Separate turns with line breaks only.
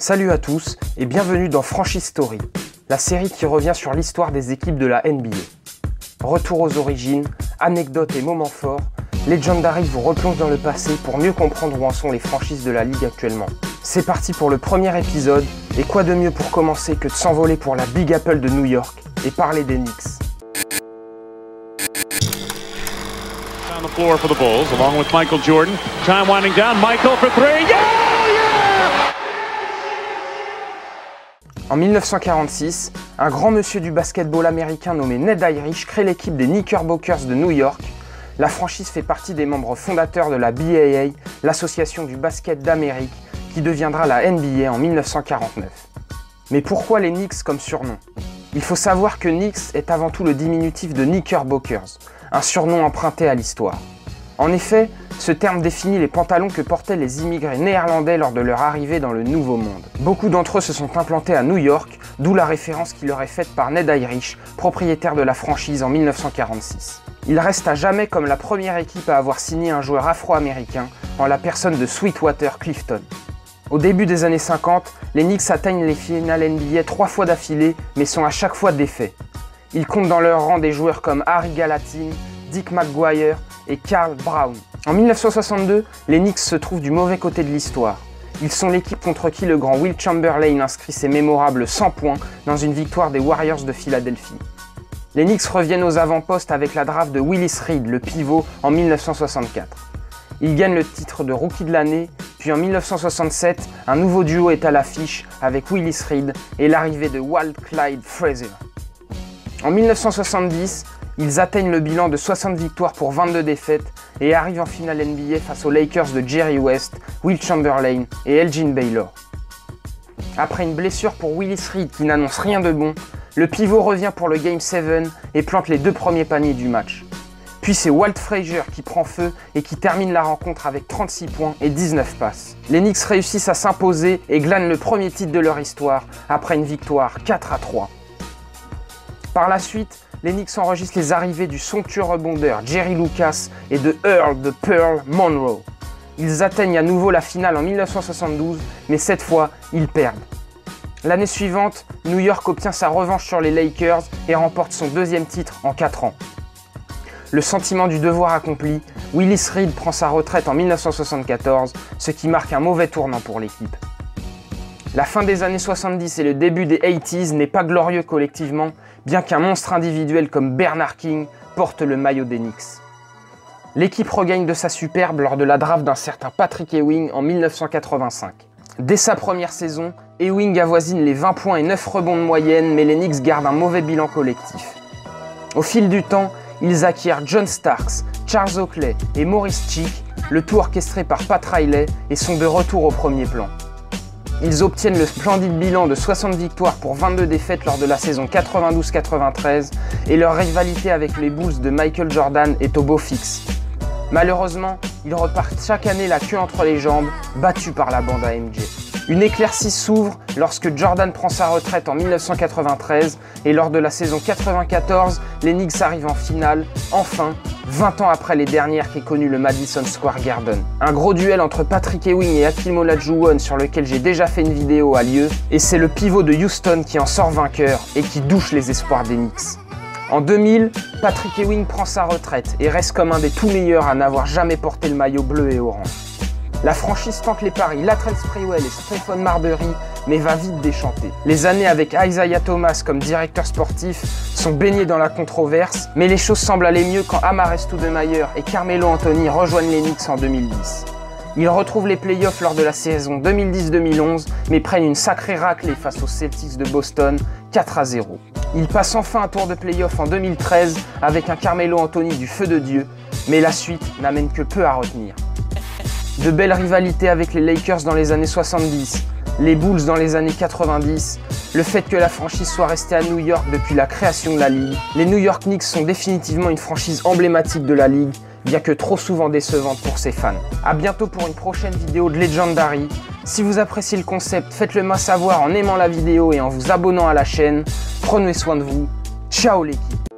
Salut à tous et bienvenue dans Franchise Story, la série qui revient sur l'histoire des équipes de la NBA. Retour aux origines, anecdotes et moments forts, Legendary vous replonge dans le passé pour mieux comprendre où en sont les franchises de la ligue actuellement. C'est parti pour le premier épisode, et quoi de mieux pour commencer que de s'envoler pour la Big Apple de New York et parler des Knicks.
On the floor for the Bulls, along with Michael Jordan. Time winding down, Michael for three. Yeah!
En 1946, un grand monsieur du basketball américain nommé Ned Irish crée l'équipe des Knickerbockers de New York. La franchise fait partie des membres fondateurs de la BAA, l'association du basket d'Amérique, qui deviendra la NBA en 1949. Mais pourquoi les Knicks comme surnom? Il faut savoir que Knicks est avant tout le diminutif de Knickerbockers, un surnom emprunté à l'histoire. En effet, ce terme définit les pantalons que portaient les immigrés néerlandais lors de leur arrivée dans le Nouveau Monde. Beaucoup d'entre eux se sont implantés à New York, d'où la référence qui leur est faite par Ned Irish, propriétaire de la franchise en 1946. Il reste à jamais comme la première équipe à avoir signé un joueur afro-américain, en la personne de Sweetwater Clifton. Au début des années 50, les Knicks atteignent les finales NBA 3 fois d'affilée, mais sont à chaque fois défaits. Ils comptent dans leur rang des joueurs comme Harry Gallatin, Dick McGuire et Carl Brown. En 1962, les Knicks se trouvent du mauvais côté de l'histoire. Ils sont l'équipe contre qui le grand Will Chamberlain inscrit ses mémorables 100 points dans une victoire des Warriors de Philadelphie. Les Knicks reviennent aux avant-postes avec la draft de Willis Reed, le pivot, en 1964. Ils gagnent le titre de rookie de l'année, puis en 1967, un nouveau duo est à l'affiche avec Willis Reed et l'arrivée de Walt Clyde Frazier. En 1970, ils atteignent le bilan de 60 victoires pour 22 défaites et arrivent en finale NBA face aux Lakers de Jerry West, Will Chamberlain et Elgin Baylor. Après une blessure pour Willis Reed qui n'annonce rien de bon, le pivot revient pour le Game 7 et plante les 2 premiers paniers du match. Puis c'est Walt Frazier qui prend feu et qui termine la rencontre avec 36 points et 19 passes. Les Knicks réussissent à s'imposer et glanent le premier titre de leur histoire après une victoire 4-3. Par la suite, les Knicks enregistrent les arrivées du somptueux rebondeur Jerry Lucas et de Earl de Pearl Monroe. Ils atteignent à nouveau la finale en 1972, mais cette fois, ils perdent. L'année suivante, New York obtient sa revanche sur les Lakers et remporte son 2e titre en 4 ans. Le sentiment du devoir accompli, Willis Reed prend sa retraite en 1974, ce qui marque un mauvais tournant pour l'équipe. La fin des années 70 et le début des 80s n'est pas glorieux collectivement, bien qu'un monstre individuel comme Bernard King porte le maillot des Knicks. L'équipe regagne de sa superbe lors de la draft d'un certain Patrick Ewing en 1985. Dès sa première saison, Ewing avoisine les 20 points et 9 rebonds de moyenne, mais les Knicks gardent un mauvais bilan collectif. Au fil du temps, ils acquièrent John Starks, Charles Oakley et Maurice Cheek, le tout orchestré par Pat Riley, et sont de retour au premier plan. Ils obtiennent le splendide bilan de 60 victoires pour 22 défaites lors de la saison 92-93 et leur rivalité avec les Bulls de Michael Jordan est au beau fixe. Malheureusement, ils repartent chaque année la queue entre les jambes, battus par la bande à MJ. Une éclaircie s'ouvre lorsque Jordan prend sa retraite en 1993 et lors de la saison 94, les Knicks arrivent en finale, enfin, 20 ans après les dernières qu'ait connu le Madison Square Garden. Un gros duel entre Patrick Ewing et Hakeem Olajuwon sur lequel j'ai déjà fait une vidéo a lieu, et c'est le pivot de Houston qui en sort vainqueur et qui douche les espoirs des Knicks. En 2000, Patrick Ewing prend sa retraite et reste comme un des tout meilleurs à n'avoir jamais porté le maillot bleu et orange. La franchise tente les paris Latrell Sprewell et Stephon Marbury, mais va vite déchanter. Les années avec Isaiah Thomas comme directeur sportif sont baignées dans la controverse, mais les choses semblent aller mieux quand Amar'e Stoudemire et Carmelo Anthony rejoignent les Knicks en 2010. Ils retrouvent les playoffs lors de la saison 2010-2011, mais prennent une sacrée raclée face aux Celtics de Boston, 4-0. Ils passent enfin un tour de playoff en 2013 avec un Carmelo Anthony du feu de Dieu, mais la suite n'amène que peu à retenir. De belles rivalités avec les Lakers dans les années 70, les Bulls dans les années 90, le fait que la franchise soit restée à New York depuis la création de la ligue, les New York Knicks sont définitivement une franchise emblématique de la ligue, bien que trop souvent décevante pour ses fans. A bientôt pour une prochaine vidéo de Legendary. Si vous appréciez le concept, faites-le moi savoir en aimant la vidéo et en vous abonnant à la chaîne. Prenez soin de vous. Ciao l'équipe!